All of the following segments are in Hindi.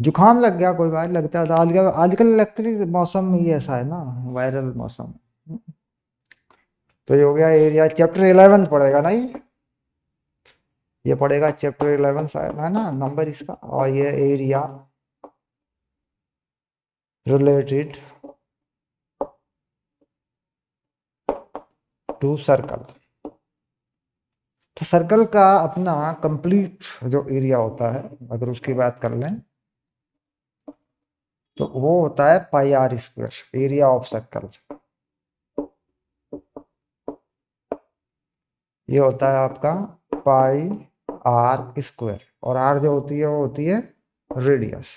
जुकाम लग गया, कोई बात लगता है तो आजकल आजकल इलेक्ट्रिक मौसम ही ऐसा है ना, वायरल मौसम। तो ये हो गया एरिया। चैप्टर 11 पढ़ेगा ना ये पढ़ेगा चैप्टर 11 शायद है ना नंबर इसका। और ये एरिया रिलेटेड टू सर्कल। तो सर्कल का अपना कंप्लीट जो एरिया होता है, अगर उसकी बात कर लें तो वो होता है pi r square, area of circle. ये होता है आपका पाई आर स्क्वायर, और आर जो होती है वो होती है रेडियस।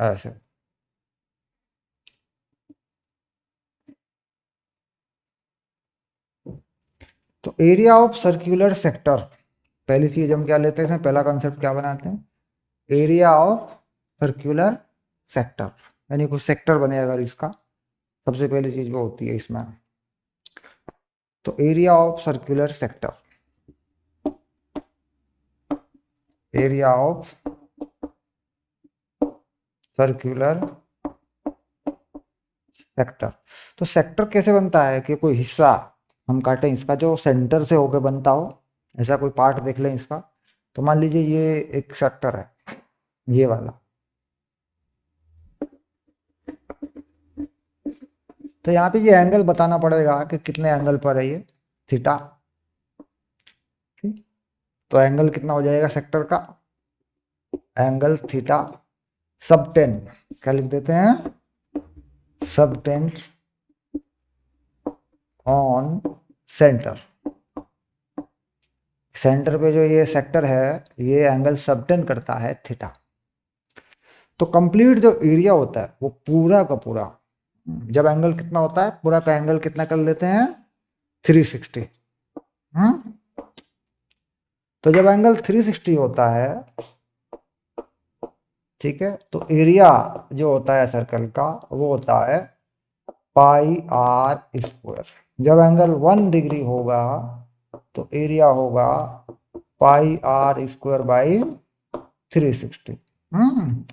ऐसे। तो एरिया ऑफ सर्कुलर सेक्टर, पहली चीज हम क्या लेते हैं, पहला कॉन्सेप्ट क्या बनाते हैं, एरिया ऑफ सर्कुलर सेक्टर, यानी कुछ सेक्टर बने अगर इसका, सबसे पहली चीज वो होती है इसमें। तो area of circular sector, area of circular sector. तो सेक्टर कैसे बनता है कि कोई हिस्सा हम काटें इसका जो सेंटर से होकर बनता हो, ऐसा कोई पार्ट देख लें इसका। तो मान लीजिए ये एक सेक्टर है, ये वाला। तो यहाँ पे ये एंगल बताना पड़ेगा कि कितने एंगल पर है ये, थीटा। तो एंगल कितना हो जाएगा सेक्टर का, एंगल थीटा सब टेन। क्या लिख देते हैं, सब टेन ऑन सेंटर। सेंटर पे जो ये सेक्टर है, ये एंगल सबटेन करता है थीटा। तो कंप्लीट जो एरिया होता है वो पूरा का पूरा, जब एंगल कितना होता है, पूरा का एंगल कितना कर लेते हैं, 360। तो जब एंगल 360 होता है, ठीक है, तो एरिया जो होता है सर्कल का वो होता है पाई आर स्क्वायर। जब एंगल 1 डिग्री होगा तो एरिया होगा पाई आर स्क्वायर बाई 360।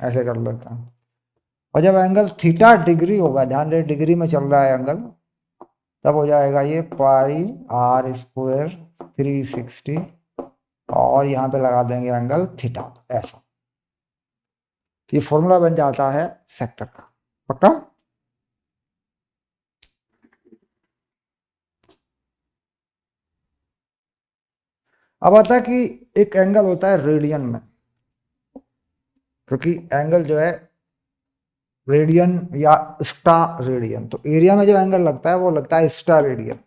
ऐसे कर लेते हैं। और जब एंगल थीटा डिग्री होगा, ध्यान रहे डिग्री में चल रहा है एंगल, तब हो जाएगा ये पाई आर स्क्वायर 360, और यहाँ पे लगा देंगे एंगल थीटा, ऐसा। तो ये फॉर्मूला बन जाता है सेक्टर का। पक्का। अब आता है कि एक एंगल होता है रेडियन में, क्योंकि एंगल जो है रेडियन या स्टार रेडियन, तो एरिया में जो एंगल लगता है वो लगता है स्टार रेडियन।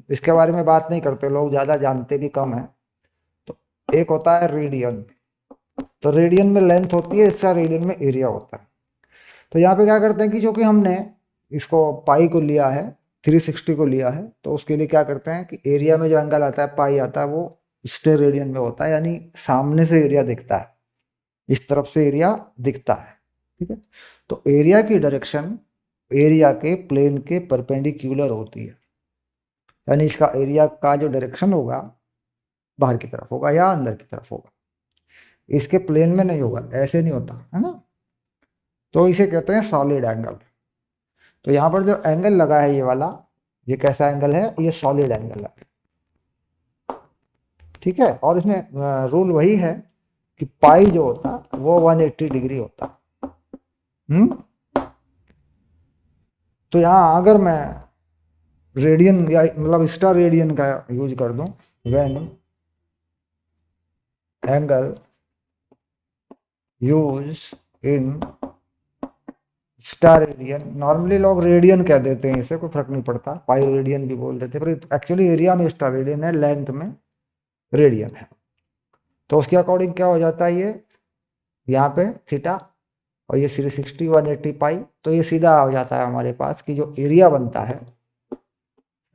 इसके बारे में बात नहीं करते लोग, ज्यादा जानते भी कम है। तो एक होता है रेडियन, तो रेडियन में लेंथ होती है, स्टार रेडियन में एरिया होता है। तो यहाँ पे क्या करते हैं कि जो कि हमने इसको पाई को लिया है, 360 को लिया है, तो उसके लिए क्या करते हैं कि एरिया में जो एंगल आता है पाई आता है वो स्टेर रेडियन में होता है, यानी सामने से एरिया दिखता है, इस तरफ से एरिया दिखता है। ठीक है। तो एरिया की डायरेक्शन एरिया के प्लेन के परपेंडिकुलर होती है, यानी इसका एरिया का जो डायरेक्शन होगा बाहर की तरफ होगा या अंदर की तरफ होगा, इसके प्लेन में नहीं होगा, ऐसे नहीं होता है ना। तो इसे कहते हैं सॉलिड एंगल। तो यहाँ पर जो एंगल लगा है ये वाला, ये कैसा एंगल है, ये सॉलिड एंगल है। ठीक है। और इसमें रूल वही है कि पाई जो होता वो 180 डिग्री होता। हम्म। तो यहाँ अगर मैं रेडियन या मतलब स्टार रेडियन का यूज कर दूं, when angle use in star radian, normally लोग रेडियन कह देते हैं, इसे कोई फर्क नहीं पड़ता, पाई रेडियन भी बोल देते हैं, पर एक्चुअली एरिया में स्टार रेडियन है, लेंथ में रेडियन है। तो उसके अकॉर्डिंग क्या हो जाता है, ये यहाँ पे थीटा, और ये 360 180 पाई, तो ये सीधा हो जाता है हमारे पास कि जो एरिया बनता है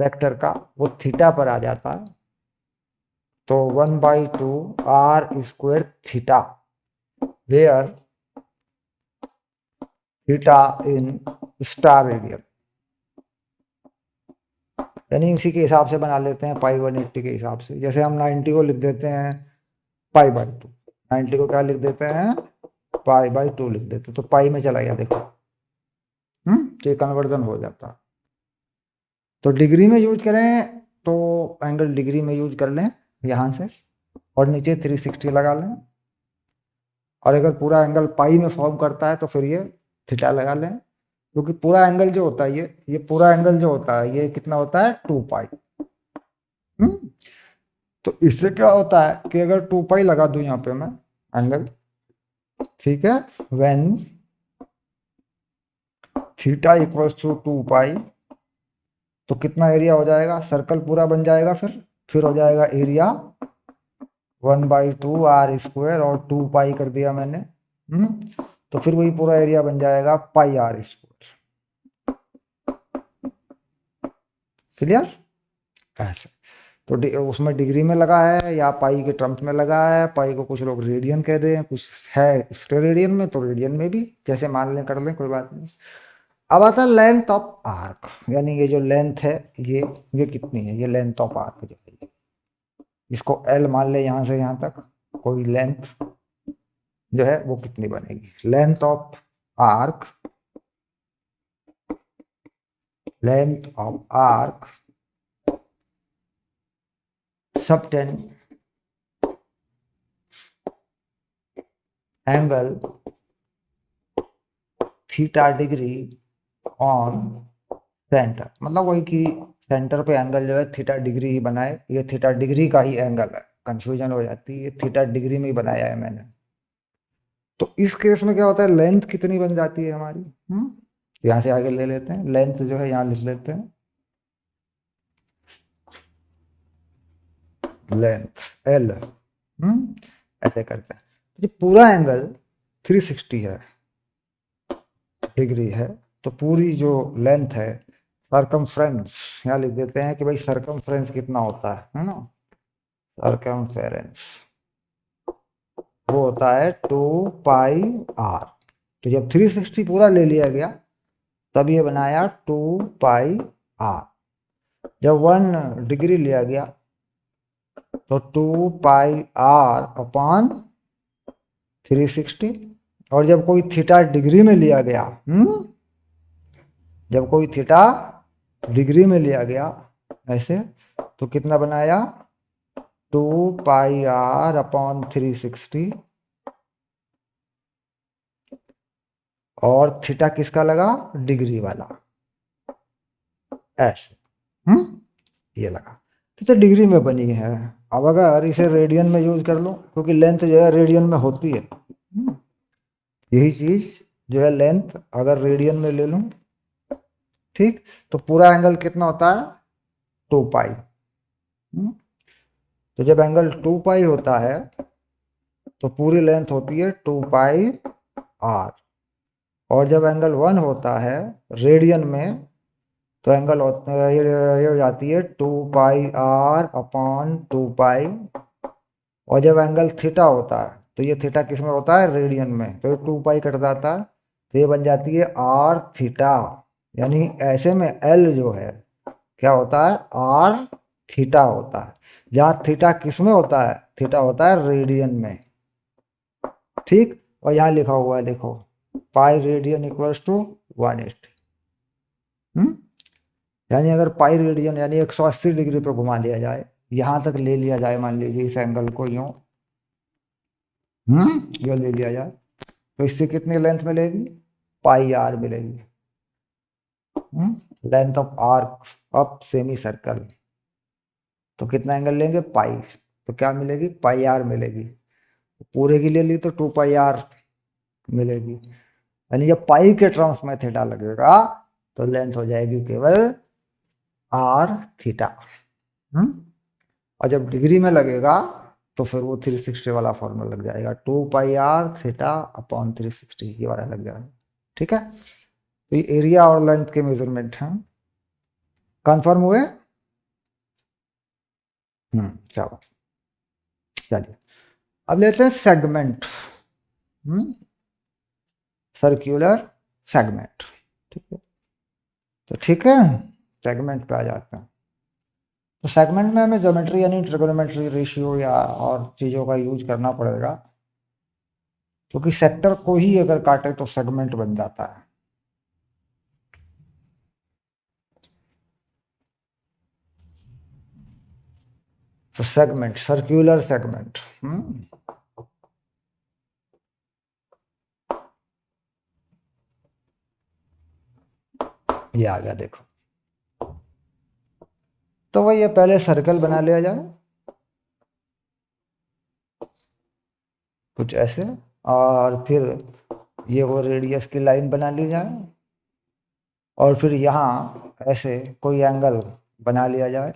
वेक्टर का वो थीटा पर आ जाता है। तो 1/2 r square theta, where theta in star radian, यानी उसी के हिसाब से बना लेते हैं पाई 180 के हिसाब से। जैसे हम 90 को लिख देते हैं पाई बाई 2। 90 को क्या लिख देते हैं, पाई बाई 2 लिख देते हैं, तो पाई में चला गया देखो। तो ये कन्वर्जन हो जाता। तो डिग्री में यूज करें तो एंगल डिग्री में यूज कर लें यहाँ से, और नीचे 360 लगा लें। और अगर पूरा एंगल पाई में फॉर्म करता है तो फिर ये थीटा लगा लें, क्योंकि पूरा एंगल जो होता है ये पूरा एंगल जो होता है ये कितना होता है, 2 पाई। तो इससे क्या होता है कि अगर 2 पाई लगा दूं यहाँ पे मैं एंगल, ठीक है, व्हेन थीटा इक्वल्स टू 2 पाई, तो कितना एरिया हो जाएगा, सर्कल पूरा बन जाएगा। फिर हो जाएगा एरिया 1/2 आर स्क्वायर, और 2 पाई कर दिया मैंने। तो फिर वही पूरा एरिया बन जाएगा पाई आर स्क्वायर। क्लियर? ऐसे तो उसमें डिग्री में लगा है या पाई के टर्म्स में लगा है। पाई को कुछ लोग रेडियन कह दे, कुछ है स्टेरेडियन में, तो रेडियन में भी जैसे मान लें कर लें, कोई बात नहीं। अब आता है लेंथ ऑफ आर्क, यानी ये जो लेंथ है ये कितनी है, ये लेंथ ऑफ आर्क जो है, इसको एल मान ले, यहां से यहां तक कोई लेंथ जो है वो कितनी बनेगी। Length of arc, length of arc subtend angle theta degree on centre, मतलब वही कि सेंटर पे एंगल जो है थीटा डिग्री ही बनाए। ये थीटा डिग्री का ही एंगल है, कंफ्यूजन हो जाती है, ये थीटा डिग्री में ही बनाया है मैंने। तो इस केस में क्या होता है, लेंथ कितनी बन जाती है हमारी। यहां से आगे ले लेते हैं, लेंथ जो है यहां लिख लेते हैं, लेंथ एल। ऐसे करते हैं। ये पूरा एंगल 360 है, डिग्री है, तो पूरी जो लेंथ है सरकमफ्रेंस, यहाँ लिख देते हैं कि भाई सरकमफ्रेंस कितना होता है ना। सरकमफेरेंस वो होता है 2 पाई आर। तो जब 360 पूरा ले लिया गया तब ये बनाया 2 पाई आर। जब 1 डिग्री लिया गया तो 2 पाई आर अपॉन 360। और जब कोई थीटा डिग्री में लिया गया, जब कोई थीटा डिग्री में लिया गया ऐसे, तो कितना बनाया, 2 पाई आर अपॉन 360। और थीटा किसका लगा, डिग्री वाला, ऐसे। ये लगा तो डिग्री में बनी है। अब अगर इसे रेडियन में यूज कर लो, क्योंकि लेंथ जो है रेडियन में होती है, यही चीज जो है लेंथ अगर रेडियन में ले लूं, ठीक, तो पूरा एंगल कितना होता है, 2 पाई। तो जब एंगल 2 पाई होता है तो पूरी लेंथ होती है 2 पाई आर। और जब एंगल 1 होता है रेडियन में, तो एंगल ये हो जाती है 2 पाई आर अपॉन 2 पाई। और जब एंगल थीटा होता है तो ये थीटा किस में होता है, रेडियन में, तो 2 पाई कट जाता है, तो ये बन जाती है आर थीटा। यानी ऐसे में एल जो है क्या होता है, आर थीटा होता है। जहाँ थीटा किस में होता है, थीटा होता है रेडियन में, ठीक। और यहाँ लिखा हुआ है देखो, पाई रेडियन इक्वल्स टू 180। यानी अगर पाई रेडियन यानी 180 डिग्री पे घुमा दिया जाए, यहां तक ले लिया जाए, मान लीजिए इस एंगल को यूं, यो ले लिया जाए, तो इससे कितनी लेंथ मिलेगी, पाई आर मिलेगी। Length of arc of semi circle, तो कितना एंगल लेंगे, पाई, तो क्या मिलेगी, पाई आर मिलेगी। पूरे की ले ली तो 2 पाई आर मिलेगी। यानी जब पाई के टर्म्स में थीटा लगेगा तो लेंथ हो जाएगी केवल आर थीटा। और जब डिग्री में लगेगा तो फिर वो 360 वाला फॉर्मूला लग जाएगा, 2 पाई आर थीटा अपॉन 360, ये वाला लग जाएगा। ठीक है, तो ये एरिया और लेंथ के मेजरमेंट हैं। कंफर्म हुए? चलो चलिए अब लेते हैं सेगमेंट, सर्क्यूलर सेगमेंट। ठीक है, तो ठीक है, सेगमेंट पे आ जाते हैं। तो सेगमेंट में हमें ज्योमेट्री यानी ट्रिगोनोमेट्री रेशियो या और चीज़ों का यूज करना पड़ेगा, क्योंकि सेक्टर को ही अगर काटे तो सेगमेंट बन जाता है। तो सेगमेंट, सर्कुलर सेगमेंट। ये आ गया देखो। तो वही ये पहले सर्कल बना लिया जाए कुछ ऐसे, और फिर ये वो रेडियस की लाइन बना ली जाए, और फिर यहाँ ऐसे कोई एंगल बना लिया जाए।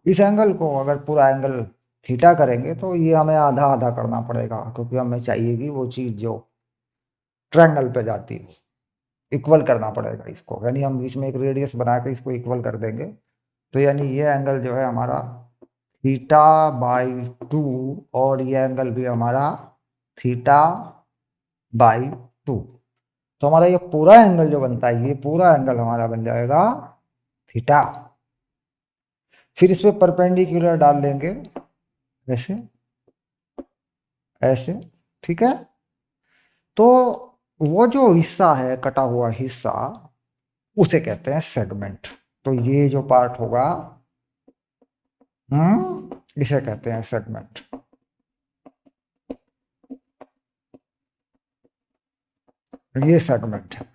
इस एंगल को अगर पूरा एंगल थीटा करेंगे तो ये हमें आधा आधा करना पड़ेगा, क्योंकि हमें चाहिए कि वो चीज़ जो ट्रायंगल पे जाती है इक्वल करना पड़ेगा इसको, यानी हम इसमें एक रेडियस बना के इसको इक्वल कर देंगे, तो यानी ये एंगल जो है हमारा थीटा बाई 2, और ये एंगल भी हमारा थीटा बाई 2। तो हमारा ये पूरा एंगल जो बनता है, ये पूरा एंगल हमारा बन जाएगा थीटा। फिर इस पे परपेंडिकुलर डाल लेंगे ऐसे ऐसे, ठीक है। तो वो जो हिस्सा है, कटा हुआ हिस्सा, उसे कहते हैं सेगमेंट। तो ये जो पार्ट होगा, इसे कहते हैं सेगमेंट। ये सेगमेंट है,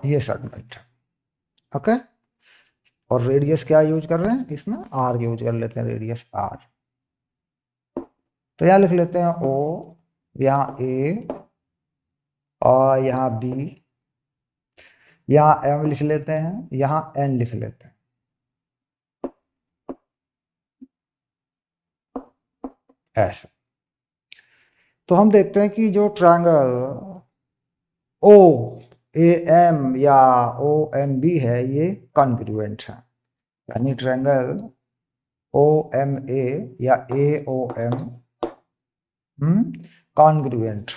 ये सेगमेंट है। ओके। और रेडियस क्या यूज कर रहे हैं इसमें, आर यूज कर लेते हैं, रेडियस आर। तो यहाँ लिख लेते हैं ओ, यहाँ ए, और यहाँ बी, यहाँ एम लिख लेते हैं, यहाँ एन लिख लेते हैं, ऐसे। तो हम देखते हैं कि जो ट्रायंगल ओ ए एम या ओ एम बी है, ये कॉन्ग्रुएंट है, यानी ट्रायंगल ओ एम ए या ए ओ एम कॉन्ग्रुएंट,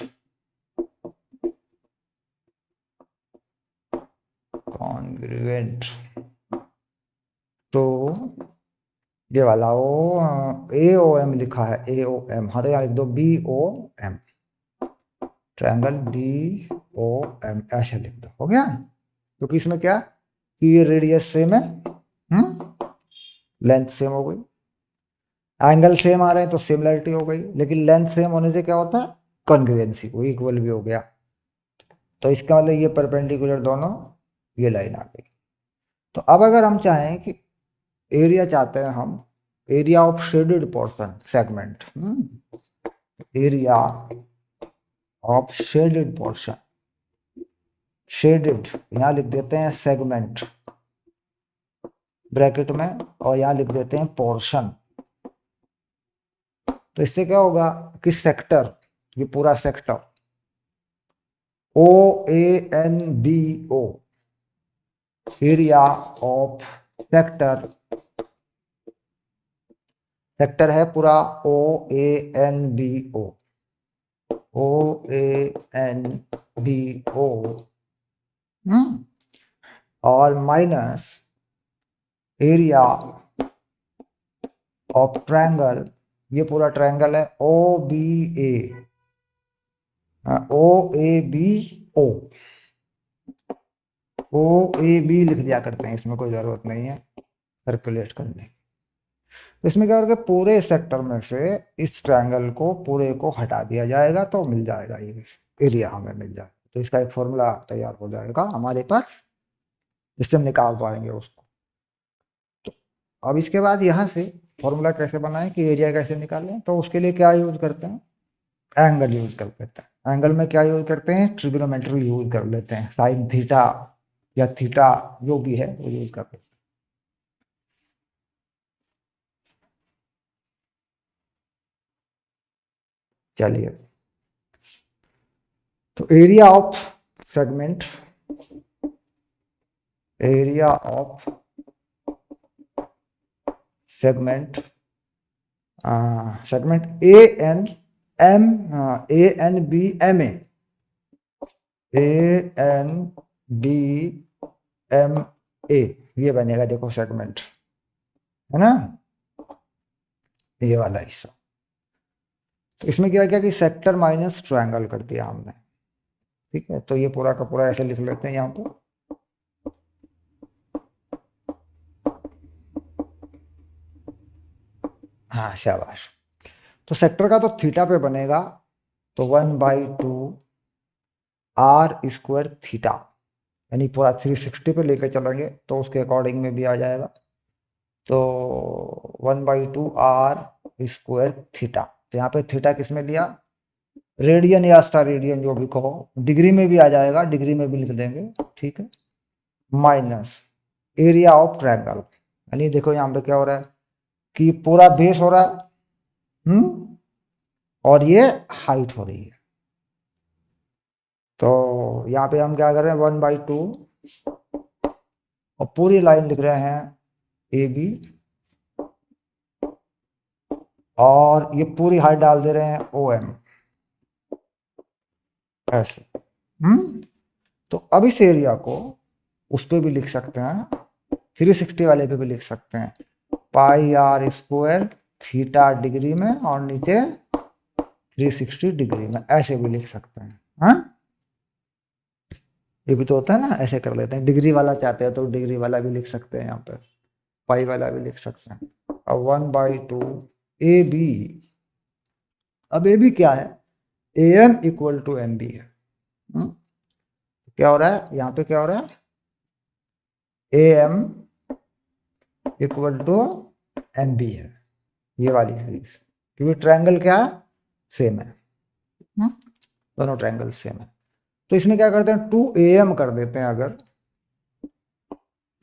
कॉन्ग्रुएंट। तो ये वाला ओ ए ओ एम लिखा है, ए ओ एम, हाँ तो यहाँ लिख दो B O M, triangle B O M, ऐसे लिख दो, हो गया। क्योंकि इसमें क्या कि ये रेडियस सेम है, लेंथ सेम हो गई, एंगल सेम आ रहे हैं तो सिमिलरिटी हो गई, लेकिन लेंथ सेम होने से क्या होता है, कॉन्ग्रुएंसी, वो इक्वल भी हो गया। तो इसका मतलब ये परपेंडिकुलर दोनों, ये लाइन आ गई। तो अब अगर हम चाहें कि एरिया चाहते हैं हम, area of shaded portion segment, area of shaded portion, shaded यहां लिख देते हैं सेगमेंट ब्रैकेट में, और यहां लिख देते हैं पोर्शन। तो इससे क्या होगा कि सेक्टर, ये पूरा sector O A N B O, area of sector, sector है पूरा O A N B O, O A N B O, और माइनस एरिया ऑफ ट्रायंगल, ये पूरा ट्रायंगल है O B A, O A B O, O A B लिख दिया करते हैं, इसमें कोई जरूरत नहीं है सर्कुलेट करने की। तो इसमें क्या होगा, पूरे सेक्टर में से इस ट्रायंगल को पूरे को हटा दिया जाएगा, तो मिल जाएगा ये एरिया, हमें मिल जाएगा। तो इसका एक फॉर्मूला तैयार हो जाएगा हमारे पास, जिससे हम निकाल पाएंगे उसको। तो अब इसके बाद यहाँ से फॉर्मूला कैसे बनाएं कि एरिया कैसे निकालें, तो उसके लिए क्या यूज करते हैं, एंगल यूज कर लेते हैं। एंगल में क्या यूज करते हैं, ट्रिग्नोमेट्री यूज कर लेते हैं, साइन थीटा या थीटा जो भी है वो यूज कर लेते हैं। चलिए, तो area of segment, area of segment, segment A N M, A N B M A, ANDMA ये बनेगा, देखो सेगमेंट, है ना, ये वाला हिस्सा। तो इसमें क्या किया कि सेक्टर माइनस ट्रायंगल कर दिया हमने, ठीक है। तो ये पूरा का पूरा ऐसे लिख लेते हैं यहाँ पर। हाँ शाबाश। तो सेक्टर का तो थीटा पे बनेगा, तो 1/2 आर स्क्वायर थीटा, यानी पूरा 360 पे लेकर चलेंगे तो उसके अकॉर्डिंग में भी आ जाएगा। तो 1/2 आर स्क्वायर थीटा, तो यहाँ पे थीटा किस में लिया, रेडियन या स्टार रेडियन जो भी कहो, डिग्री में भी आ जाएगा, डिग्री में भी लिख देंगे, ठीक है। माइनस एरिया ऑफ ट्रायंगल, यानी देखो यहाँ पे क्या हो रहा है कि पूरा बेस हो रहा है, और ये हाइट हो रही है। तो यहाँ पे हम क्या कर रहे हैं, 1/2 और पूरी लाइन लिख रहे हैं ए बी, और ये पूरी हाइट डाल दे रहे हैं ओ एम, ऐसे। तो अब इस एरिया को उस पर भी लिख सकते हैं, 360 वाले पे भी लिख सकते हैं, पाई आर स्क्वायर थीटा डिग्री में और नीचे 360 डिग्री में, ऐसे भी लिख सकते हैं। हाँ, ये भी तो होता है ना, ऐसे कर लेते हैं। डिग्री वाला चाहते हैं तो डिग्री वाला भी लिख सकते हैं, यहाँ पे पाई वाला भी लिख सकते हैं। अब 1/2 ए बी, अब ए बी क्या है, A M equal to M B है। क्या हो रहा है यहाँ पे, क्या हो रहा है, A M equal to M B है, ये वाली सीरीज, क्योंकि ट्रायंगल क्या है, सेम है, दोनों ट्रायंगल सेम है। तो इसमें क्या करते हैं, 2am कर देते हैं, अगर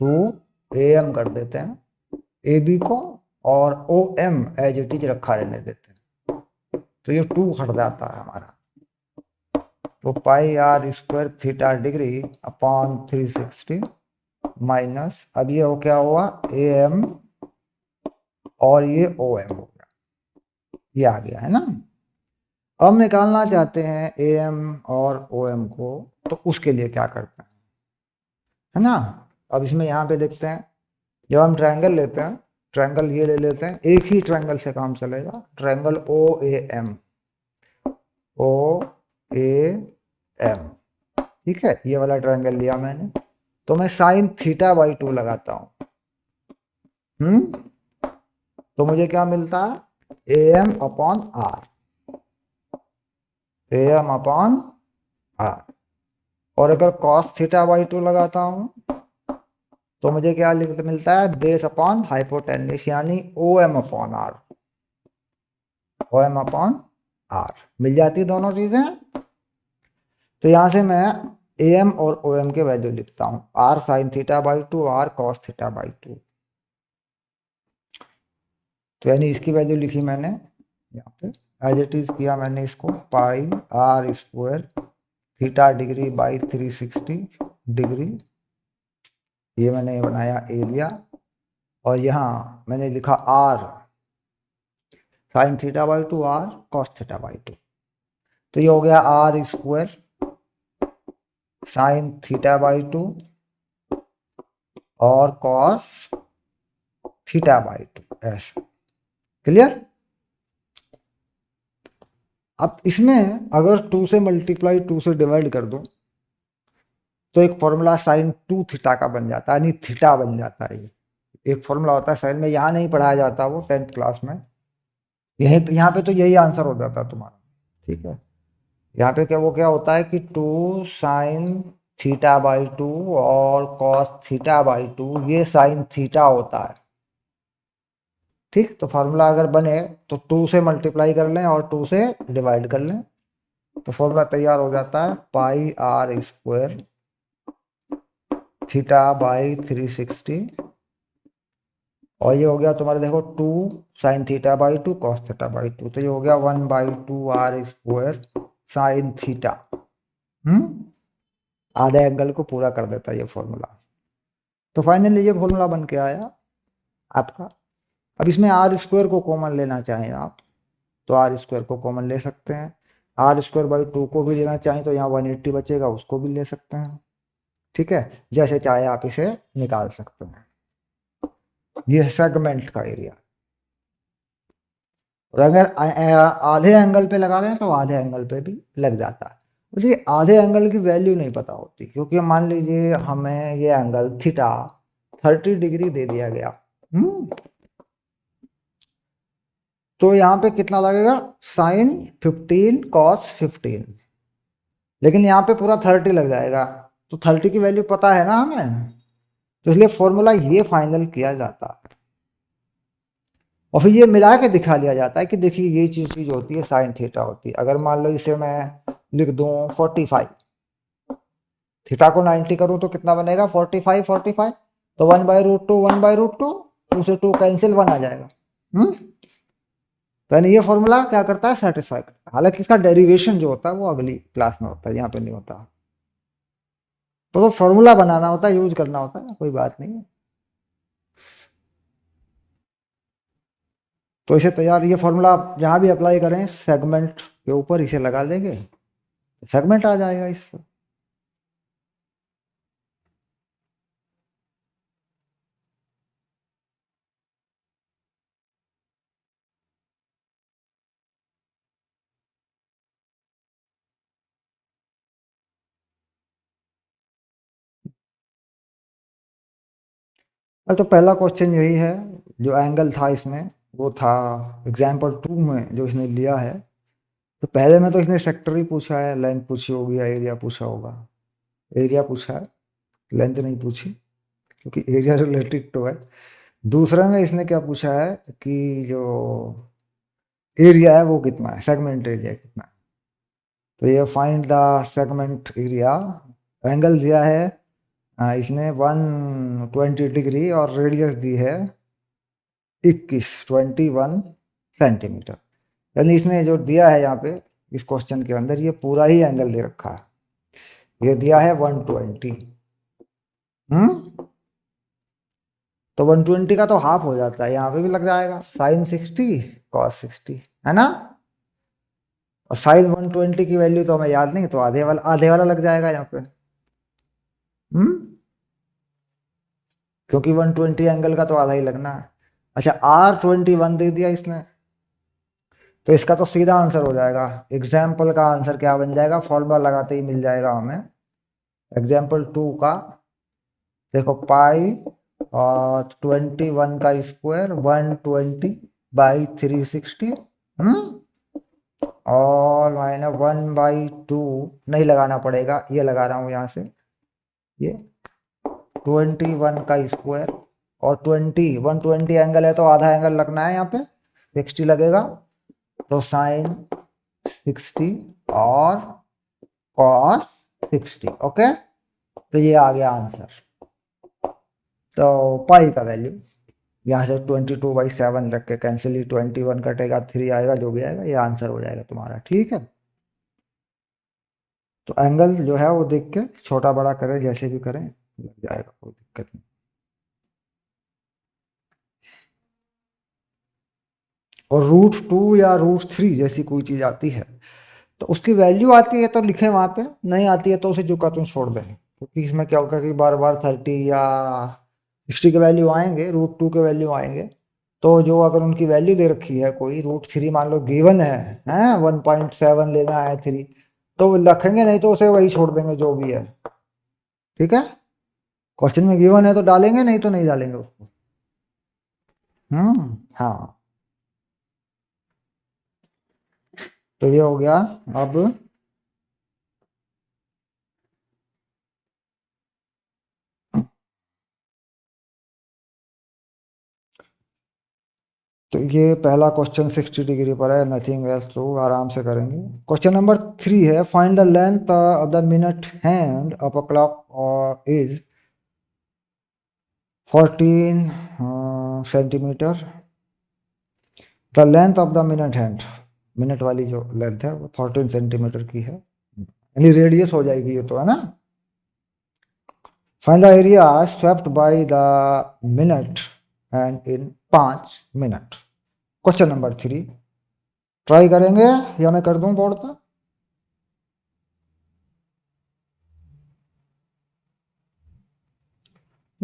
2am कर देते हैं ए बी को, और O M as it is रखा रहने देते हैं, तो ये 2 हट जाता है हमारा। तो pi r square theta degree upon 360 minus, अब ये हो क्या हुआ, ए एम और ये ओ एम हो गया, ये आ गया, है ना। अब निकालना चाहते हैं ए एम और ओ एम को, तो उसके लिए क्या करते हैं, है ना। अब इसमें यहाँ पे देखते हैं, जब हम ट्रायंगल लेते हैं, ट्रायंगल ये ले लेते हैं, एक ही ट्रायंगल से काम चलेगा, triangle O A M, O A M, ठीक है। ये वाला ट्रायंगल लिया मैंने, तो मैं साइन θ/2 लगाता हूं, तो मुझे क्या मिलता है, A M upon R, A M upon R. और अगर कॉस θ/2 लगाता हूं तो मुझे क्या मिलता है, बेस अपॉन हाइपोटेन्यूस, यानी O M upon r, O M upon r मिल जाती दोनों चीजें। तो यहां से मैं ए एम और ओ एम के वैल्यू लिखता हूं, आर साइन θ/2, आर कॉस θ/2। तो यानी इसकी वैल्यू लिखी मैंने यहाँ पे, एज इट इज किया मैंने इसको, pi r square theta degree by 360 degree, ये मैंने बनाया एरिया, और यहाँ मैंने लिखा आर साइन θ/2, आर कॉस θ/2। तो ये हो गया आर स्क्वायर साइन θ/2 और कॉस θ/2, ऐसे। क्लियर। अब इसमें अगर 2 से मल्टीप्लाई 2 से डिवाइड कर दो तो एक फॉर्मूला साइन 2θ का बन जाता है, यानी थीटा बन जाता है। ये एक फॉर्मूला होता है साइन में, यहाँ नहीं पढ़ाया जाता वो 10th क्लास में, यही यहाँ पे तो यही आंसर हो जाता है तुम्हारा, ठीक है। यहाँ पे क्या वो क्या होता है कि 2 साइन θ/2 और कॉस θ/2, ये साइन थीटा होता है, ठीक। तो फार्मूला अगर बने तो 2 से मल्टीप्लाई कर लें और 2 से डिवाइड कर लें, तो फॉर्मूला तैयार हो जाता है, पाई आर स्क्वायर θ/360, और ये हो गया तुम्हारे देखो 2 साइन θ/2 कॉस θ/2, तो ये हो गया 1/2 आर स्क्वायर साइन थीटा। आधे एंगल को पूरा कर देता है ये फॉर्मूला। तो फाइनली ये फॉर्मूला बन के आया आपका। अब इसमें आर स्क्वायर को कॉमन लेना चाहें आप, तो आर स्क्वायर को कॉमन ले सकते हैं, r² by 2 को भी लेना चाहें तो यहाँ 180 बचेगा, उसको भी ले सकते हैं। ठीक है, जैसे चाहे आप इसे निकाल सकते हैं। ये सेगमेंट का एरिया। और अगर आधे एंगल पे लगा दें तो आधे एंगल पे भी लग जाता है। मुझे आधे एंगल की वैल्यू नहीं पता होती, क्योंकि मान लीजिए हमें ये एंगल थीटा 30 डिग्री दे दिया गया, तो यहाँ पे कितना लगेगा, साइन 15 कॉस 15, लेकिन यहाँ पे पूरा 30 लग जाएगा, तो 30 की वैल्यू पता है ना हमें, तो इसलिए फॉर्मूला ये फाइनल किया जाता है। और फिर ये मिला के दिखा लिया जाता है कि देखिए ये चीज होती है साइन थीटा होती है। अगर मान लो इसे मैं लिख दूं 45, थीटा को 90 करूं तो कितना बनेगा 45, तो 1/√2 1/√2, 2 से 2 कैंसिल, 1 आ जाएगा। तो ये फॉर्मूला क्या करता है, सेटिस्फाई करता है। हालांकि इसका डेरिवेशन जो होता है वो अगली क्लास में होता है, यहाँ पे नहीं होता। तो फॉर्मूला बनाना होता है, यूज करना होता है, कोई बात नहीं है। तो इसे तैयार, ये फॉर्मूला आप जहाँ भी अप्लाई करें सेगमेंट के ऊपर इसे लगा देंगे, सेगमेंट आ जाएगा इससे। तो पहला क्वेश्चन यही है, जो एंगल था इसमें वो था एग्जाम्पल 2 में जो इसने लिया है। तो पहले में तो इसने सेक्टर ही पूछा है, लेंथ पूछी होगी या एरिया पूछा होगा। एरिया पूछा है, लेंथ नहीं पूछी, क्योंकि एरिया रिलेटेड तो है। दूसरे में इसने क्या पूछा है कि जो एरिया है वो कितना है, सेगमेंट एरिया कितना है। तो ये find the segment area, angle दिया है इसने 120 डिग्री और रेडियस दी है 21 सेंटीमीटर। यानी इसने जो दिया है यहाँ पे इस क्वेश्चन के अंदर, ये पूरा ही एंगल दे रखा है। ये दिया है 120, तो 120 का तो हाफ हो जाता है, यहाँ पे भी लग जाएगा साइन 60 कॉस 60, है ना। और साइन 120 की वैल्यू तो हमें याद नहीं, तो आधे वाला लग जाएगा यहाँ पे, क्योंकि 120 एंगल का तो आधा ही लगना है। अच्छा, R21 दे दिया इसने, तो इसका तो सीधा आंसर हो जाएगा। एग्जाम्पल का आंसर क्या बन जाएगा, फॉर्मूला लगाते ही मिल जाएगा हमें। एग्जाम्पल 2 का देखो, पाई और 21 का स्क्वायर 120/360, और -1/2 नहीं लगाना पड़ेगा, ये लगा रहा हूं यहां से, ये 21 का स्क्वायर और 120 एंगल है तो आधा एंगल लगना है, यहाँ पे 60 लगेगा, तो साइन 60 और कॉस 60। ओके, तो ये आ गया आंसर। तो पाई का वैल्यू यहाँ से 22/7 रख के कैंसिल, ही 21 कटेगा, 3 आएगा, जो भी आएगा ये आंसर हो जाएगा तुम्हारा। ठीक है, तो एंगल जो है वो देख के छोटा बड़ा करें, जैसे भी करें लग जाएगा, कोई दिक्कत नहीं। और √2 या √3 जैसी कोई चीज आती है तो उसकी वैल्यू आती है तो लिखें वहां पे, नहीं आती है तो उसे जो का तुम छोड़ दें, क्योंकि इसमें क्या होगा कि बार बार 30 या 60 के वैल्यू आएंगे, √2 के वैल्यू आएंगे। तो जो अगर उनकी वैल्यू दे रखी है कोई, √3 मान लो गिवन है 1.7 लेना है 3, तो रखेंगे, नहीं तो उसे वही छोड़ देंगे जो भी है। ठीक है, क्वेश्चन में गिवन है तो डालेंगे, नहीं तो नहीं डालेंगे उसको। हाँ, तो ये हो गया। अब तो ये पहला क्वेश्चन 60 डिग्री पर है, नथिंग एल्स, तो आराम से करेंगे। क्वेश्चन नंबर 3 है, find the length of the minute hand of a clock is 14 centimetre. The length of the minute hand, minute वाली जो लेंथ है वो 14 सेंटीमीटर की है, यानी रेडियस हो जाएगी ये तो, है ना। Find the area swept by the minute hand in 5 minute. Question number 3 try करेंगे या मैं कर दूं बोर्ड पर।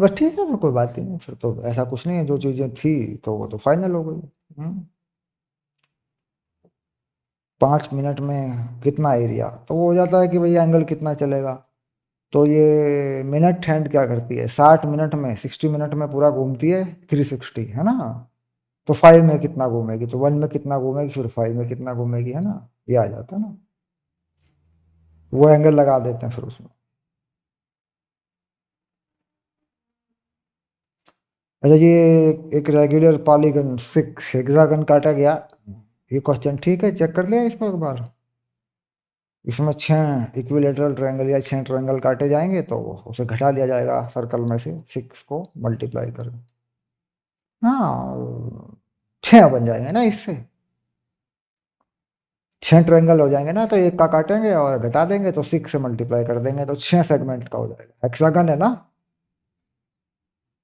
बस ठीक है, फिर कोई बात ही नहीं, फिर तो ऐसा कुछ नहीं है, जो चीजें थी तो वो तो फाइनल हो गई। 5 मिनट में कितना एरिया, तो वो हो जाता है कि भाई एंगल कितना चलेगा। तो ये मिनट हैंड क्या करती है, 60 मिनट में 60 मिनट में पूरा घूमती है 360, है ना। तो 5 में कितना घूमेगी, तो 1 में कितना घूमेगी, फिर 5 में कितना घूमेगी, है ना। ये आ जाता है ना, वो एंगल लगा देते हैं फिर उसमें। अच्छा ये एक रेगुलर पॉलीगन 6 हेक्सागन काटा गया। ये क्वेश्चन ठीक है, चेक कर लिया इसको एक बार। इसमें 6 इक्विलेटरल ट्रायंगल या 6 ट्रायंगल काटे जाएंगे, तो उसे घटा दिया जाएगा सर्कल में से 6 को मल्टीप्लाई कर। हाँ, 6 बन जाएंगे ना इससे। 6 ट्रायंगल हो जाएंगे ना, तो एक का काटेंगे और घटा देंगे, तो 6 से मल्टीप्लाई कर देंगे, तो 6 सेगमेंट का हो जाएगा। हेक्सागन है ना।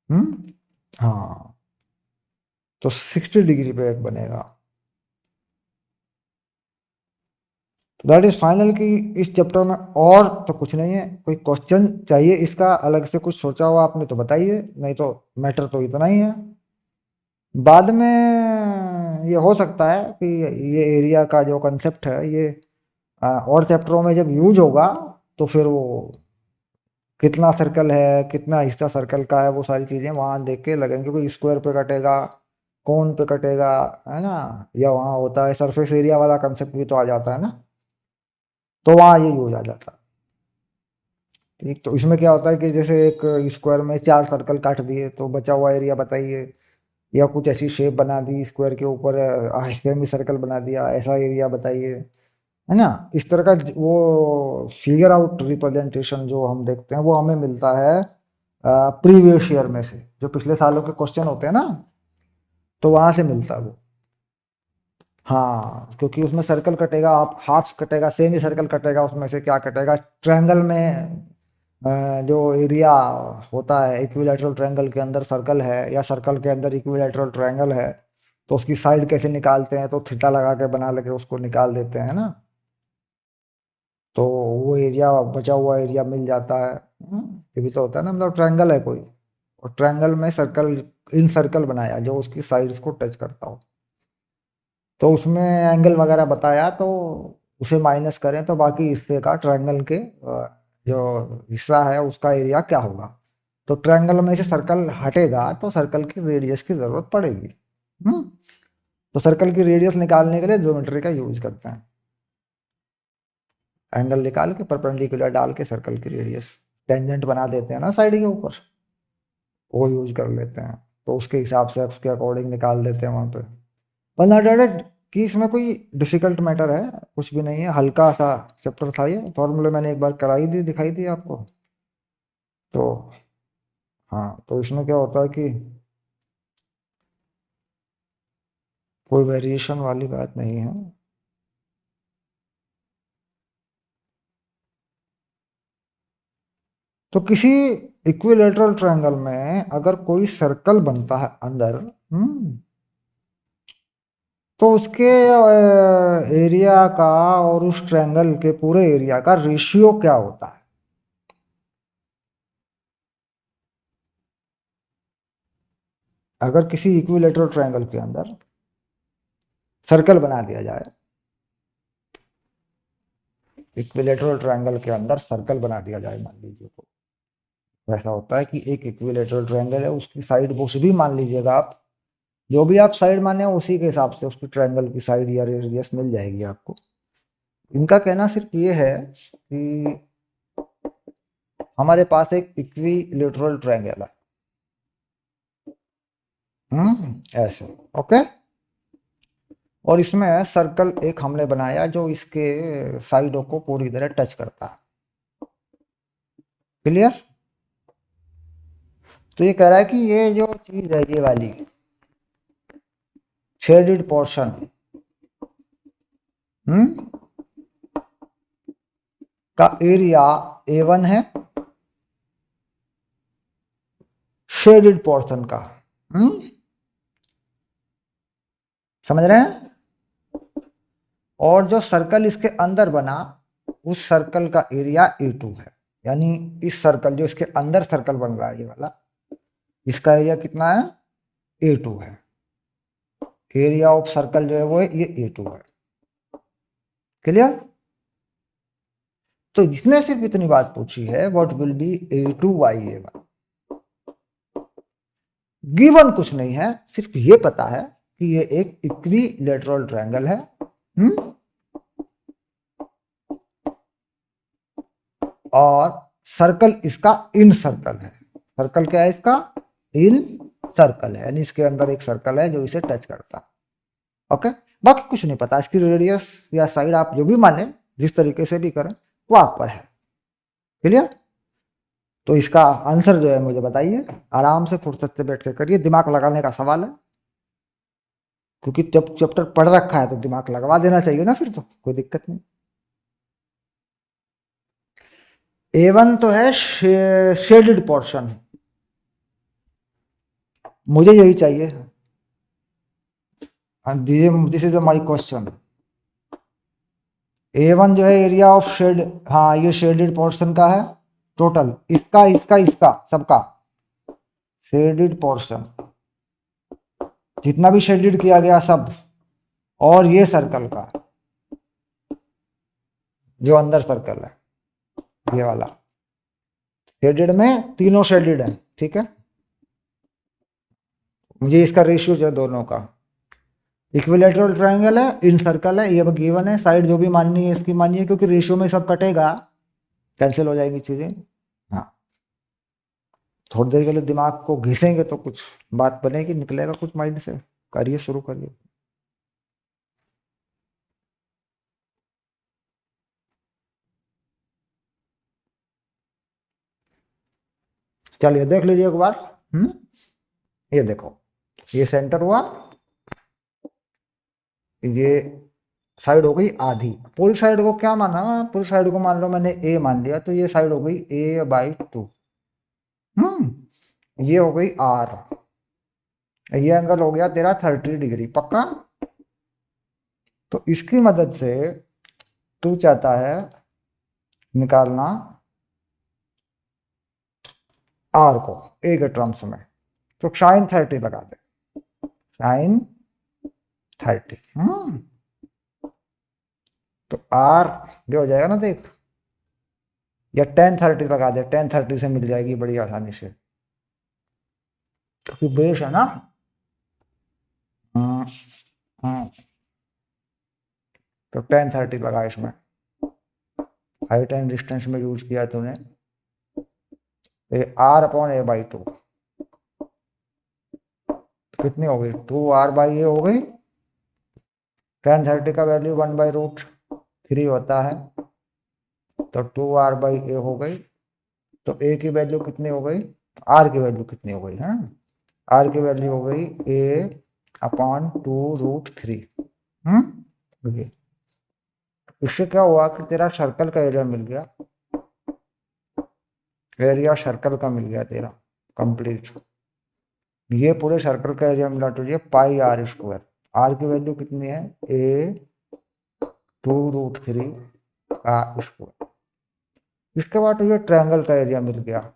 हम्म। हाँ, तो 60 डिग्री पे एक बनेगा। तो दैट इज फाइनल कि इस चैप्टर में और तो कुछ नहीं है। कोई क्वेश्चन चाहिए इसका अलग से कुछ सोचा हुआ आपने तो बताइए, नहीं तो मैटर तो इतना ही है। बाद में ये हो सकता है कि ये एरिया का जो कंसेप्ट है ये और चैप्टरों में जब यूज होगा, तो फिर वो कितना सर्कल है, कितना हिस्सा सर्कल का है, वो सारी चीजें वहां देख के लगेंगे, कोई स्क्वायर पे कटेगा, कौन पे कटेगा, है ना। या वहां होता है सरफेस एरिया वाला कंसेप्ट भी तो आ जाता है ना, तो वहां ये यूज आ जाता है। ठीक, तो इसमें क्या होता है कि जैसे एक स्क्वायर में 4 सर्कल काट दिए, तो बचा हुआ एरिया बताइए, या कुछ ऐसी शेप बना दी स्क्वायर के ऊपर, हिस्से में सर्कल बना दिया, ऐसा एरिया बताइए, है ना। इस तरह का वो फिगर आउट रिप्रेजेंटेशन जो हम देखते हैं वो हमें मिलता है प्रीवियस ईयर में से, जो पिछले सालों के क्वेश्चन होते हैं ना, तो वहां से मिलता है वो। हाँ, क्योंकि उसमें सर्कल कटेगा, आप हाफ कटेगा, सेमी सर्कल कटेगा, उसमें से क्या कटेगा, ट्रायंगल में जो एरिया होता है इक्विलैटरल ट्रायंगल के अंदर सर्कल है, या सर्कल के अंदर इक्विलैटरल ट्रायंगल है, तो उसकी साइड कैसे निकालते हैं, तो थीटा लगा के बना लेके उसको निकाल देते हैं ना। तो वो एरिया, बचा हुआ एरिया मिल जाता है। ये भी तो होता है ना, मतलब ट्रायंगल है कोई, और ट्रायंगल में सर्कल, इन सर्कल बनाया जो उसकी साइड्स को टच करता हो, तो उसमें एंगल वगैरह बताया, तो उसे माइनस करें तो बाकी हिस्से का ट्रायंगल के जो हिस्सा है उसका एरिया क्या होगा। तो ट्रायंगल में से सर्कल हटेगा तो सर्कल की रेडियस की जरूरत पड़ेगी। हम्म। तो सर्कल की रेडियस निकालने के लिए ज्योमेट्री का यूज करते हैं, एंगल निकाल के परपेंडिकुलर डाल के सर्कल की रेडियस, टेंजेंट बना देते हैं ना साइड के ऊपर, वो यूज कर लेते हैं। तो उसके हिसाब से उसके अकॉर्डिंग निकाल देते हैं वहां पे। वरना डायरेक्ट कि इसमें कोई डिफिकल्ट मैटर है कुछ भी नहीं है, हल्का सा चैप्टर था ये, फॉर्मूले मैंने एक बार कराई दी, दिखाई दी आपको। तो हाँ, तो इसमें क्या होता है कि कोई वेरिएशन वाली बात नहीं है। तो किसी इक्विलेटरल ट्रायंगल में अगर कोई सर्कल बनता है अंदर, तो उसके एरिया का और उस ट्रायंगल के पूरे एरिया का रेशियो क्या होता है। अगर किसी इक्विलेटरल ट्रायंगल के अंदर सर्कल बना दिया जाए, इक्विलेटरल ट्रायंगल के अंदर सर्कल बना दिया जाए मान लीजिए, तो ऐसा होता है कि एक इक्विलेटरल ट्रायंगल है, उसकी साइड कुछ भी मान लीजिएगा आप, जो भी आप साइड माने उसी के हिसाब से उसकी ट्रायंगल की साइड या रेडियस मिल जाएगी आपको। इनका कहना सिर्फ ये है कि हमारे पास एक इक्विलेटरल ट्रायंगल है, ऐसे, ओके। और इसमें सर्कल एक हमने बनाया जो इसके साइडों को पूरी तरह टच करता है। क्लियर। तो ये कह रहा है कि ये जो चीज है ये वाली शेडेड पोर्शन, हम्म, का एरिया A1 है, शेडेड पोर्शन का। हम्म, समझ रहे हैं। और जो सर्कल इसके अंदर बना, उस सर्कल का एरिया A2 है। यानी इस सर्कल जो इसके अंदर सर्कल बन रहा है ये वाला, इसका एरिया कितना है, A2 है। एरिया ऑफ सर्कल जो है वो है ये A2 है। क्लियर? तो इसने सिर्फ इतनी बात पूछी है, what will be A2 by A1। Given कुछ नहीं है, सिर्फ ये पता है कि ये एक इक्विलैटरल ट्रायंगल है। और सर्कल इसका इन सर्कल है। सर्कल क्या है इसका, इन सर्कल है, यानी इसके अंदर एक सर्कल है जो इसे टच करता है। ओके, बाकी कुछ नहीं पता, इसकी रेडियस या साइड आप जो भी माने, जिस तरीके से भी करें वो आप पर है। क्लियर? तो इसका आंसर जो है मुझे बताइए, आराम से फुर्सत से बैठ के करिए, दिमाग लगाने का सवाल है, क्योंकि जब चैप्टर पढ़ रखा है तो दिमाग लगवा देना चाहिए ना, फिर तो कोई दिक्कत नहीं। A1 तो है शेडेड पोर्शन, मुझे यही चाहिए। This is my question. A1 जो है एरिया ऑफ शेड, हाँ ये शेडेड पोर्शन का है टोटल, इसका इसका इसका सबका शेडेड पोर्शन, जितना भी शेडेड किया गया सब, और ये सर्कल का जो अंदर सर्कल है ये वाला, शेडेड में तीनों शेडेड है। ठीक है, मुझे इसका रेशियो जो है दोनों का, इक्विलैटरल ट्रायंगल है, इन सर्कल है, ये गिवन है, साइड जो भी माननी है इसकी मानिए, क्योंकि रेशियो में सब कटेगा, कैंसिल हो जाएगी चीजें। हाँ, थोड़ी देर के लिए दिमाग को घिसेंगे तो कुछ बात बनेगी, निकलेगा कुछ माइंड से। करिए, शुरू करिए। चलिए देख लीजिए एक बार। ये देखो, ये सेंटर हुआ, ये साइड हो गई आधी, पूरी साइड को क्या माना, पूरी साइड को मान लो मैंने A मान लिया, तो ये साइड हो गई A/2। ये हो गई R, ये एंगल हो गया तेरा 30 डिग्री, पक्का? तो इसकी मदद से तू चाहता है निकालना R को A के टर्म्स में, तो sin 30 लगा दे, sin 30। तो R ये हो जाएगा ना, देख, या tan 30 लगा दे, tan 30 से मिल जाएगी बड़ी आसानी से, क्योंकि बेस है ना। तो tan 30 लगा इसमें, हाइट एंड डिस्टेंस में यूज किया तूने, R/A/2 कितनी हो गई, 2R/A हो गई। tan 30 का वैल्यू 1/√3 होता है, तो 2R/A हो गई। तो A की वैल्यू कितनी हो गई, R की वैल्यू कितनी हो गई है, R की वैल्यू हो गई A/2√3। इससे क्या हुआ कि तेरा सर्कल का एरिया मिल गया, एरिया सर्कल का मिल गया तेरा कंप्लीट। ये पूरे सर्कल का एरिया मिला तुझे πr²। R की वैल्यू कितनी है, A/2√3 का स्क्वायर। इसके बाद तुझे ट्रायंगल का एरिया मिल गया,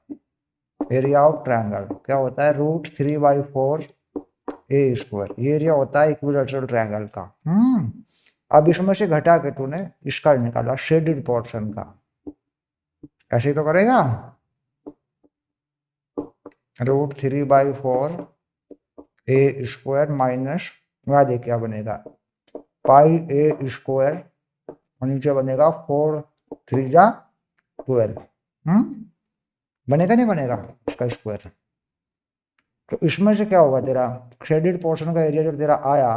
एरिया ऑफ ट्रायंगल क्या होता है, √3/4 A²। ये एरिया होता है इक्विलैटरल ट्रायंगल का। अब इसमें से घटा के तूने इसका निकाला, शेडेड पोर्शन का, ऐसे ही तो करेगा, √3/4 A² माइनस, वहां देख क्या बनेगा, πA², और नीचे बनेगा 4×3=12। बनेगा नहीं बनेगा इसका स्क्वायर। तो इसमें से क्या होगा तेरा शेडेड पोर्शन का एरिया जब तेरा आया,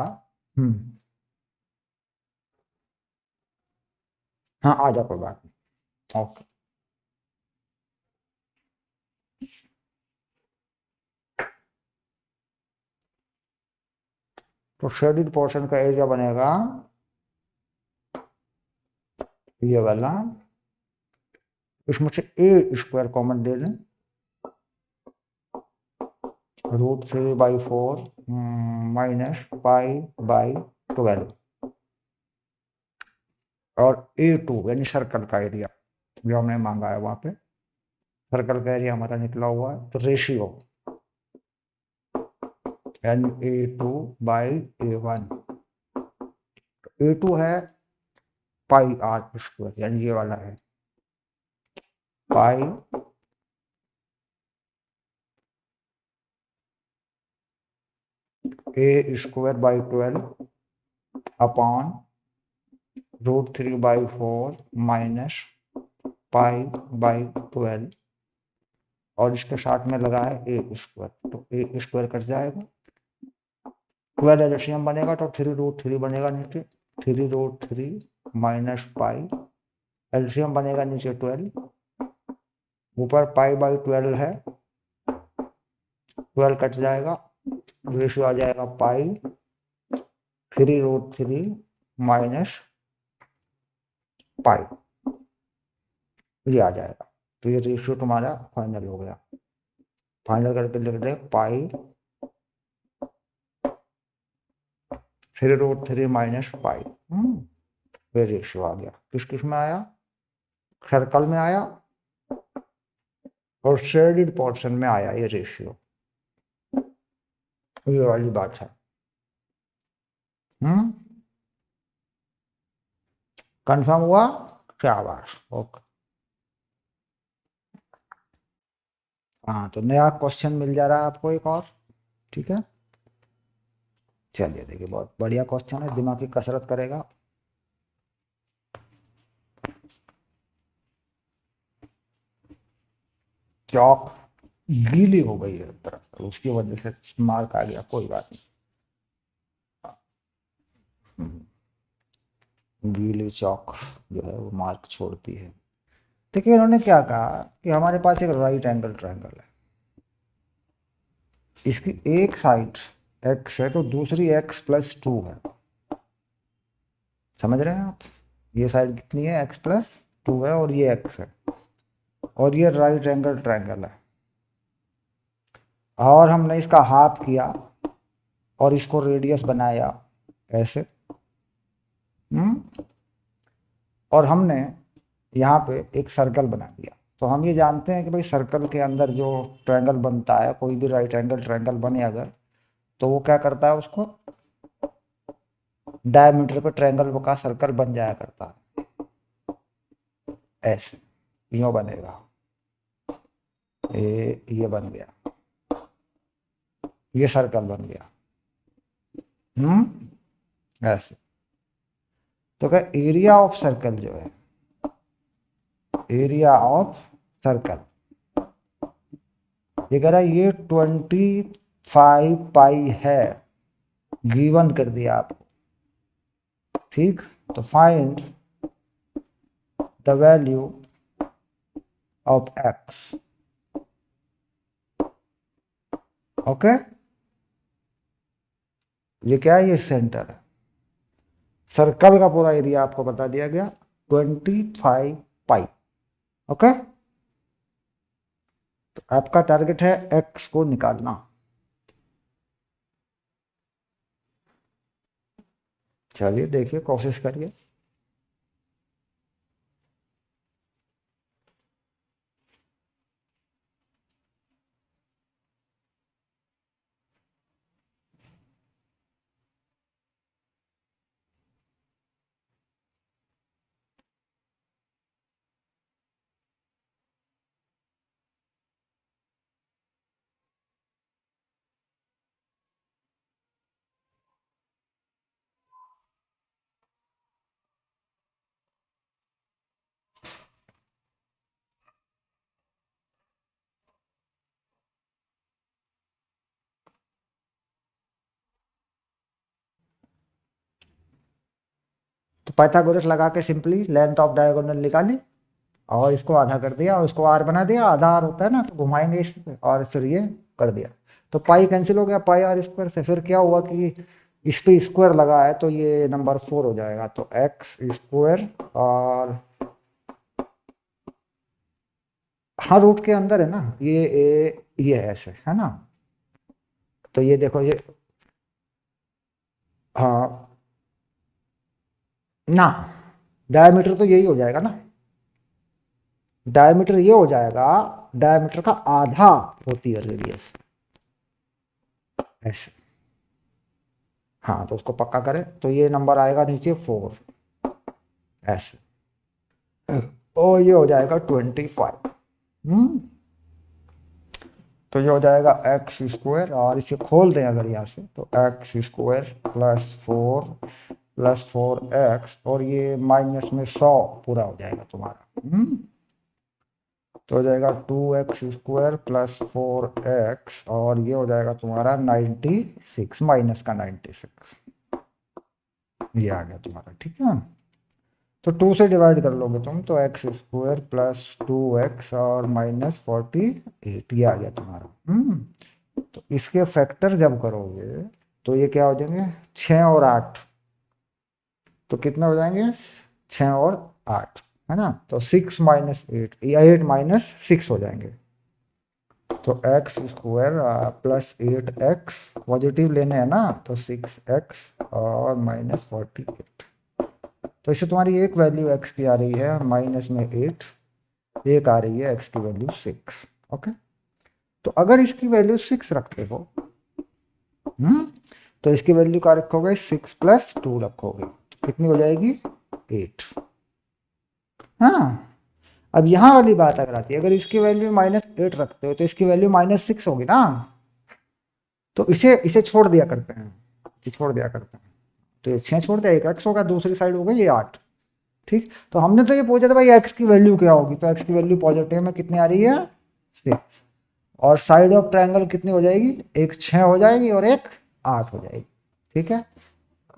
हाँ आ जा, कोई बात नहीं, ओके। तो शेडेड पोर्शन का एरिया बनेगा ये वाला, इसमें से A² कॉमन ले लें, √3/4 माइनस π/12, और A2 यानी सर्कल का एरिया जो हमने मांगा है, वहां पे सर्कल का एरिया हमारा निकला हुआ है। तो रेशियो Na2/A1। A2 है पाई आर स्क्वायर, यानी ये वाला है पाई A²/12 अपॉन √3/4 माइनस पाई/12, और इसके साथ में लगा है A², तो A² कट जाएगा, 12 एलसीएम बनेगा तो 3√3 बनेगा नीचे, 3√3 माइनस पाई, एलसीएम बनेगा नीचे 12, ऊपर पाई/12 है, 12 कट जाएगा, रेशियो आ जाएगा पाई 3√3 माइनस पाई, ये आ जाएगा। तो ये रेशियो तुम्हारा फाइनल हो गया। फाइनल करके लिख दे पाई 3√3 माइनस पाई, ये रेशियो आ गया। किस किस में आया? सर्कल में आया और शेडेड पोर्शन में आया ये रेशियो, ये वाली बात है। कंफर्म हुआ? क्या बात, ओके। हाँ, तो नया क्वेश्चन मिल जा रहा है आपको एक और, ठीक है। चलिए देखिए, बहुत बढ़िया क्वेश्चन है, दिमाग की कसरत करेगा। चौक गीली हो गई है तरफ, तो उसकी वजह से मार्क आ गया, कोई बात नहीं। गीली चौक जो है वो मार्क छोड़ती है। देखिए इन्होंने क्या कहा कि हमारे पास एक राइट एंगल ट्रायंगल है, इसकी एक साइड x है तो दूसरी x+2 है। समझ रहे हैं आप? ये साइड कितनी है? x+2 है और ये x है, और ये राइट एंगल ट्रायंगल है, और हमने इसका हाफ किया और इसको रेडियस बनाया ऐसे। और हमने यहाँ पे एक सर्कल बना दिया। तो हम ये जानते हैं कि भाई सर्कल के अंदर जो ट्रायंगल बनता है, कोई भी राइट एंगल ट्रायंगल बने अगर, तो वो क्या करता है, उसको डायमीटर पे ट्रायंगल का सर्कल बन जाया करता है ऐसे, यूं बनेगा, ये बन गया, ये सर्कल बन गया। ऐसे। तो क्या एरिया ऑफ सर्कल जो है, एरिया ऑफ सर्कल, ये कह रहा है ये 25 पाई है, गिवन कर दिया आपको, ठीक। तो find the value of x, okay. ये क्या है? ये सेंटर है, सर्कल का पूरा एरिया आपको बता दिया गया 25 पाई, ओके। तो आपका टारगेट है x को निकालना। चलिए देखिए, कोशिश करिए। तो पाइथागोरस लगा के सिंपली लेंथ ऑफ डायगोनल निकाली, और इसको आधा कर दिया और इसको आर बना दिया, आधा आर होता है ना, तो घुमाएंगे इस पे और फिर ये कर दिया। तो पाई कैंसिल हो गया पाई आर स्क्वायर से। फिर क्या हुआ कि इस पे स्क्वायर लगा है तो ये नंबर 4 हो जाएगा, तो x², और हाँ रूट के अंदर है ना ये ऐसे है ना, तो ये देखो ये, हाँ ना, डायमीटर तो यही हो जाएगा ना, डायमीटर ये हो जाएगा, डायमीटर का आधा होती है रेडियस, ऐसे। हाँ तो उसको पक्का करें तो ये नंबर आएगा नीचे 4 ऐसे, और ये हो जाएगा 25। तो ये हो जाएगा एक्स स्क्वायर, और इसे खोल दें अगर यहाँ से तो एक्स स्क्वायर +4 और ये माइनस में 100 पूरा हो जाएगा तुम्हारा। तो हो जाएगा 2x² +4x, और ये हो जाएगा तुम्हारा 96, माइनस का 96, ये आ गया तुम्हारा। ठीक है, तो 2 से डिवाइड कर लोगे तुम तो x² +2x और -48, ये आ गया तुम्हारा। तो इसके फैक्टर जब करोगे तो ये क्या हो जाएंगे, 6 और 8, तो कितने हो जाएंगे, 6 और 8, है ना, तो 6 -8 या 8 -6 हो जाएंगे। तो x² +8x पॉजिटिव लेने हैं ना, तो 6x और -48, तो इससे तुम्हारी एक वैल्यू x की आ रही है माइनस में 8, एक आ रही है x की वैल्यू 6। ओके, तो अगर इसकी वैल्यू 6 रखते हो, तो इसकी वैल्यू क्या रखोगे, 6 + 2 रखोगे, तो कितनी हो जाएगी, 8। हाँ, अब यहां वाली बात अगर आती है, अगर इसकी वैल्यू -8 रखते हो तो इसकी वैल्यू -6 होगी ना, तो इसे इसे छोड़ दिया करते हैं, इसे छोड़ दिया करते हैं, तो ये 6 छोड़ दिया, एक x होगा, दूसरी साइड हो गई ये 8। ठीक, तो हमने तो ये पूछा था भाई x की वैल्यू क्या होगी, तो x की वैल्यू पॉजिटिव में कितनी आ रही है, 6, और साइड ऑफ ट्रायंगल कितनी हो जाएगी, एक 6 हो जाएगी और एक 8 हो जाएगी। ठीक है,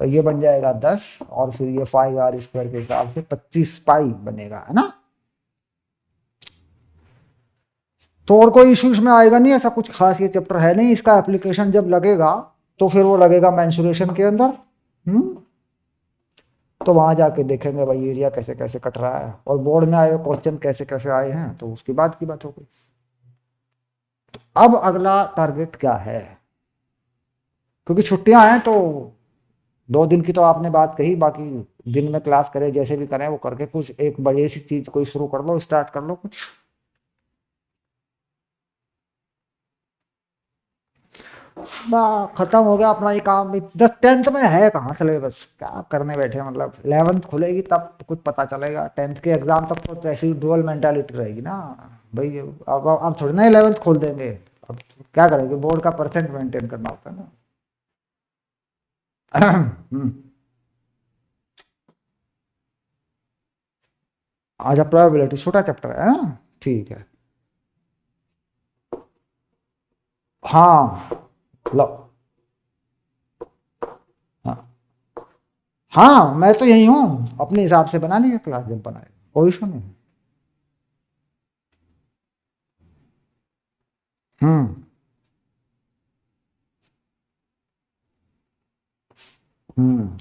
और ये बन जाएगा 10, और फिर ये 5r² के हिसाब से 25 पाई बनेगा, है ना। तो और कोई इश्यूज में आएगा नहीं, ऐसा कुछ खास ये चैप्टर है नहीं, इसका एप्लीकेशन जब लगेगा तो फिर वो लगेगा मेंसुरेशन के अंदर। तो वहां जाके देखेंगे भाई एरिया कैसे कैसे कट रहा है, और बोर्ड में आए हुए क्वेश्चन कैसे कैसे आए हैं, तो उसके बाद की बात हो गई। तो अब अगला टारगेट क्या है, क्योंकि छुट्टियां हैं तो 2 दिन की तो आपने बात कही, बाकी दिन में क्लास करें जैसे भी करें वो करके कुछ एक बड़ी सी चीज कोई शुरू कर लो, स्टार्ट कर लो कुछ। खत्म हो गया अपना ये काम भी, 10th में है कहाँ सिलेबस, क्या करने बैठे, मतलब 11th खुलेगी तब कुछ पता चलेगा, 10th के एग्जाम तक तो ऐसी डुअल मेंटालिटी रहेगी ना भाई। अब थोड़ी ना 11th खोल देंगे, अब क्या करेंगे, बोर्ड का परसेंट मेंटेन करना होता है ना। अच्छा, प्रोबेबिलिटी छोटा चैप्टर है ना, ठीक है। हाँ, लो, हाँ हाँ, मैं तो यही हूँ, अपने हिसाब से बना लिया क्लास जब बनाए, कोई इशू नहीं। हम्म हम्म